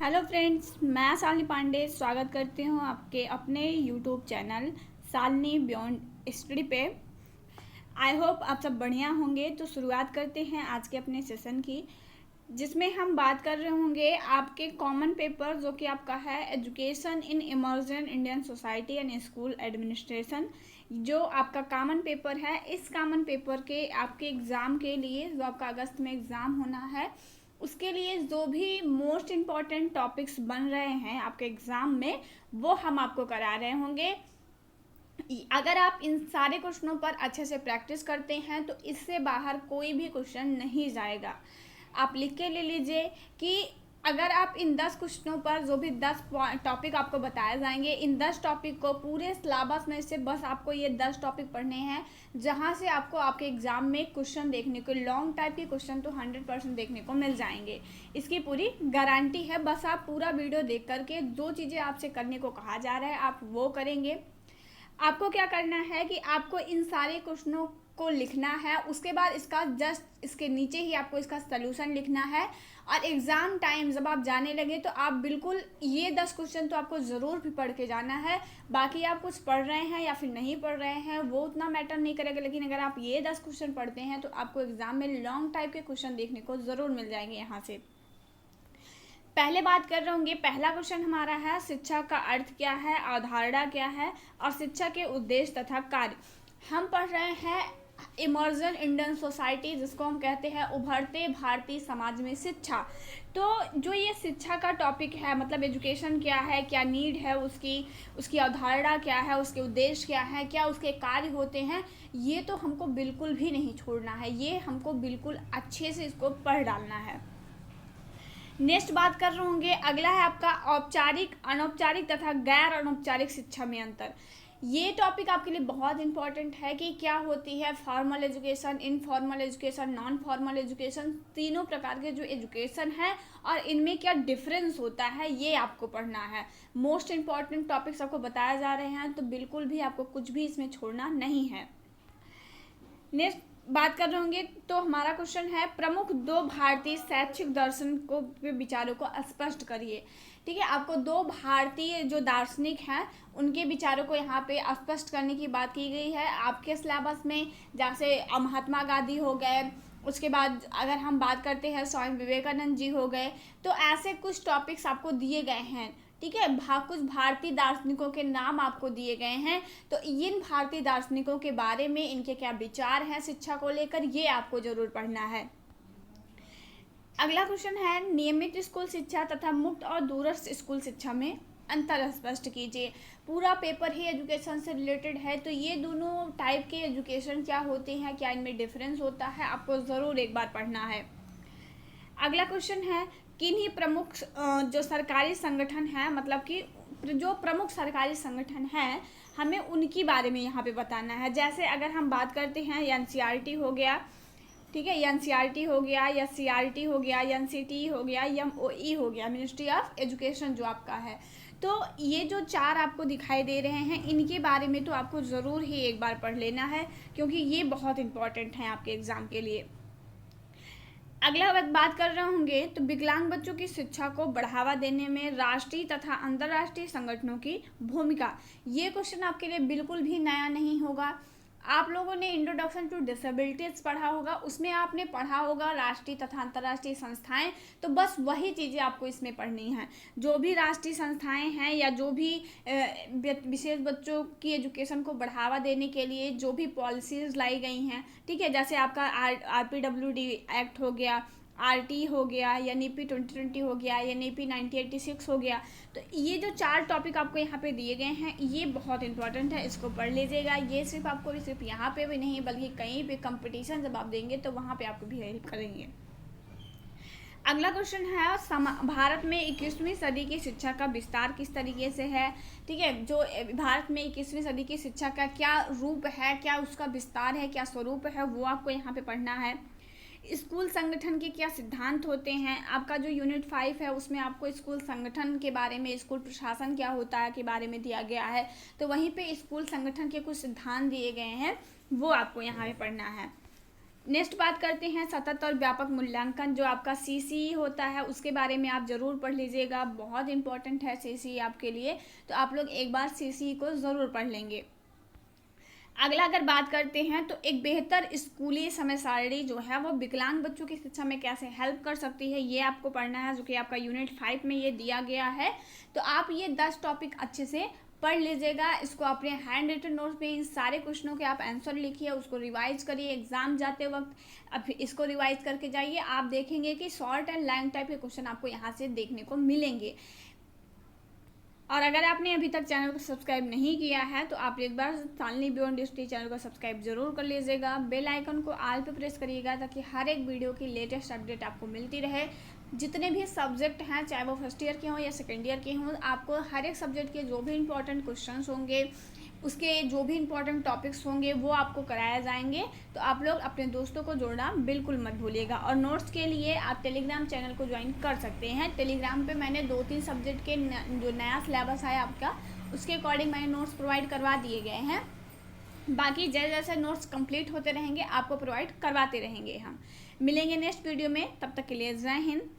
Hello friends, मैं शालिनी पांडे स्वागत करती हूँ आपके अपने YouTube channel Shalini beyond study पे। आई होप आप सब बढ़िया होंगे। तो शुरुआत करते हैं आज के अपने सेशन की, जिसमें हम बात कर रहे होंगे आपके कॉमन पेपर जो कि आपका है education in immersion Indian society and school administration. जो आपका कॉमन पेपर है, इस कॉमन पेपर के आपके एग्ज़ाम के लिए जो आपका अगस्त में एग्ज़ाम होना है, उसके लिए जो भी मोस्ट इम्पॉर्टेंट टॉपिक्स बन रहे हैं आपके एग्ज़ाम में, वो हम आपको करा रहे होंगे। अगर आप इन सारे क्वेश्चनों पर अच्छे से प्रैक्टिस करते हैं तो इससे बाहर कोई भी क्वेश्चन नहीं जाएगा। आप लिख के ले लीजिए कि अगर आप इन 10 क्वेश्चनों पर जो भी 10 टॉपिक आपको बताए जाएंगे, इन 10 टॉपिक को पूरे सिलेबस में से बस आपको ये 10 टॉपिक पढ़ने हैं, जहाँ से आपको आपके एग्जाम में क्वेश्चन देखने को, लॉन्ग टाइप के क्वेश्चन तो 100% देखने को मिल जाएंगे। इसकी पूरी गारंटी है। बस आप पूरा वीडियो देख करके जो चीज़ें आपसे करने को कहा जा रहा है आप वो करेंगे। आपको क्या करना है कि आपको इन सारे क्वेश्चनों को लिखना है, उसके बाद इसका जस्ट इसके नीचे ही आपको इसका सलूशन लिखना है। और एग्ज़ाम टाइम जब आप जाने लगे तो आप बिल्कुल ये 10 क्वेश्चन तो आपको ज़रूर भी पढ़ के जाना है। बाकी आप कुछ पढ़ रहे हैं या फिर नहीं पढ़ रहे हैं वो उतना मैटर नहीं करेगा, लेकिन अगर आप ये 10 क्वेश्चन पढ़ते हैं तो आपको एग्ज़ाम में लॉन्ग टाइप के क्वेश्चन देखने को ज़रूर मिल जाएंगे। यहाँ से पहले बात कर रहे होंगे, पहला क्वेश्चन हमारा है शिक्षा का अर्थ क्या है, अवधारणा क्या है और शिक्षा के उद्देश्य तथा कार्य। हम पढ़ रहे हैं इमर्जन इंडियन सोसाइटी, जिसको हम कहते हैं उभरते भारतीय समाज में शिक्षा। तो जो ये शिक्षा का टॉपिक है, मतलब एजुकेशन क्या है, क्या नीड है उसकी अवधारणा क्या है, उसके उद्देश्य क्या है, क्या उसके कार्य होते हैं, ये तो हमको बिल्कुल भी नहीं छोड़ना है। ये हमको बिल्कुल अच्छे से इसको पढ़ डालना है। नेक्स्ट बात कर रहे होंगे, अगला है आपका औपचारिक, अनौपचारिक तथा गैर अनौपचारिक शिक्षा में अंतर। ये टॉपिक आपके लिए बहुत इंपॉर्टेंट है कि क्या होती है formal education, informal education, non formal education, तीनों प्रकार के जो एजुकेशन है और इनमें क्या डिफरेंस होता है, ये आपको पढ़ना है। मोस्ट इम्पॉर्टेंट टॉपिक्स आपको बताए जा रहे हैं, तो बिल्कुल भी आपको कुछ भी इसमें छोड़ना नहीं है। नेक्स्ट बात कर रहे होंगे, तो हमारा क्वेश्चन है प्रमुख दो भारतीय शैक्षिक दर्शन को विचारों को स्पष्ट करिए। ठीक है, आपको दो भारतीय जो दार्शनिक हैं उनके विचारों को यहाँ पे स्पष्ट करने की बात की गई है आपके सिलेबस में। जैसे महात्मा गांधी हो गए, उसके बाद अगर हम बात करते हैं स्वामी विवेकानंद जी हो गए, तो ऐसे कुछ टॉपिक्स आपको दिए गए हैं। ठीक है, कुछ भारतीय दार्शनिकों के नाम आपको दिए गए हैं, तो इन भारतीय दार्शनिकों के बारे में इनके क्या विचार हैं शिक्षा को लेकर, ये आपको जरूर पढ़ना है। अगला क्वेश्चन है नियमित स्कूल शिक्षा तथा मुक्त और दूरस्थ स्कूल शिक्षा में अंतर स्पष्ट कीजिए। पूरा पेपर ही एजुकेशन से रिलेटेड है, तो ये दोनों टाइप के एजुकेशन क्या होते हैं, क्या इनमें डिफरेंस होता है, आपको ज़रूर एक बार पढ़ना है। अगला क्वेश्चन है किन्हीं प्रमुख जो सरकारी संगठन है, मतलब कि जो प्रमुख सरकारी संगठन हैं, हमें उनकी बारे में यहाँ पे बताना है। जैसे अगर हम बात करते हैं एनसीईआरटी हो गया, ठीक है, एनसीईआरटी हो गया, या सीईआरटी हो गया, एनसीटी हो गया, एमओई हो गया, मिनिस्ट्री ऑफ एजुकेशन जो आपका है। तो ये जो चार आपको दिखाई दे रहे हैं, इनके बारे में तो आपको ज़रूर ही एक बार पढ़ लेना है, क्योंकि ये बहुत इंपॉर्टेंट है आपके एग्ज़ाम के लिए। अगला बात कर रहे होंगे, तो विकलांग बच्चों की शिक्षा को बढ़ावा देने में राष्ट्रीय तथा अंतर्राष्ट्रीय संगठनों की भूमिका। ये क्वेश्चन आपके लिए बिल्कुल भी नया नहीं होगा। आप लोगों ने इंट्रोडक्शन टू डिसेबिलिटीज पढ़ा होगा, उसमें आपने पढ़ा होगा राष्ट्रीय तथा अंतर्राष्ट्रीय संस्थाएं, तो बस वही चीज़ें आपको इसमें पढ़नी हैं। जो भी राष्ट्रीय संस्थाएं हैं या जो भी विशेष बच्चों की एजुकेशन को बढ़ावा देने के लिए जो भी पॉलिसीज़ लाई गई हैं, ठीक है, जैसे आपका RPWD एक्ट हो गया, RT हो गया, NEP 2020 हो गया, NEP 1986 हो गया, तो ये जो चार टॉपिक आपको यहाँ पे दिए गए हैं ये बहुत इंपॉर्टेंट है, इसको पढ़ लीजिएगा। ये सिर्फ आपको भी सिर्फ यहाँ पे भी नहीं बल्कि कहीं पे कंपटीशन जब आप देंगे तो वहाँ पे आपको भी हेल्प करेंगे। अगला क्वेश्चन है भारत में 21वीं सदी की शिक्षा का विस्तार किस तरीके से है। ठीक है, जो भारत में 21वीं सदी की शिक्षा का क्या रूप है, क्या उसका विस्तार है, क्या स्वरूप है, वो आपको यहाँ पे पढ़ना है। स्कूल संगठन के क्या सिद्धांत होते हैं, आपका जो यूनिट 5 है उसमें आपको स्कूल संगठन के बारे में, स्कूल प्रशासन क्या होता है के बारे में दिया गया है, तो वहीं पे स्कूल संगठन के कुछ सिद्धांत दिए गए हैं, वो आपको यहाँ पे पढ़ना है। नेक्स्ट बात करते हैं सतत और व्यापक मूल्यांकन, जो आपका सीसी होता है उसके बारे में आप ज़रूर पढ़ लीजिएगा। बहुत इंपॉर्टेंट है सीसी आपके लिए, तो आप लोग एक बार सीसी को ज़रूर पढ़ लेंगे। अगला अगर बात करते हैं तो एक बेहतर स्कूली समय सारणी जो है वो विकलांग बच्चों की शिक्षा में कैसे हेल्प कर सकती है, ये आपको पढ़ना है, जो कि आपका यूनिट 5 में ये दिया गया है। तो आप ये 10 टॉपिक अच्छे से पढ़ लीजिएगा। इसको अपने हैंड रिटन नोट्स में इन सारे क्वेश्चनों के आप आंसर लिखिए, उसको रिवाइज करिए एग्जाम जाते वक्त। अब इसको रिवाइज करके जाइए, आप देखेंगे कि शॉर्ट एंड लॉन्ग टाइप के क्वेश्चन आपको यहाँ से देखने को मिलेंगे। और अगर आपने अभी तक चैनल को सब्सक्राइब नहीं किया है तो आप एक बार शालिनी बियॉन्ड हिस्ट्री चैनल को सब्सक्राइब जरूर कर लीजिएगा। बेल आइकन को ऑल पे प्रेस करिएगा ताकि हर एक वीडियो की लेटेस्ट अपडेट आपको मिलती रहे। जितने भी सब्जेक्ट हैं, चाहे वो फर्स्ट ईयर के हों या सेकेंड ईयर के हों, आपको हर एक सब्जेक्ट के जो भी इंपॉर्टेंट क्वेश्चन होंगे, उसके जो भी इंपॉर्टेंट टॉपिक्स होंगे वो आपको कराया जाएंगे। तो आप लोग अपने दोस्तों को जोड़ना बिल्कुल मत भूलिएगा। और नोट्स के लिए आप टेलीग्राम चैनल को ज्वाइन कर सकते हैं। टेलीग्राम पे मैंने 2-3 सब्जेक्ट के जो नया सिलेबस है आपका, उसके अकॉर्डिंग मैंने नोट्स प्रोवाइड करवा दिए गए हैं। बाकी जैसे जैसे नोट्स कंप्लीट होते रहेंगे आपको प्रोवाइड करवाते रहेंगे हम। मिलेंगे नेक्स्ट वीडियो में, तब तक के लिए जय हिंद।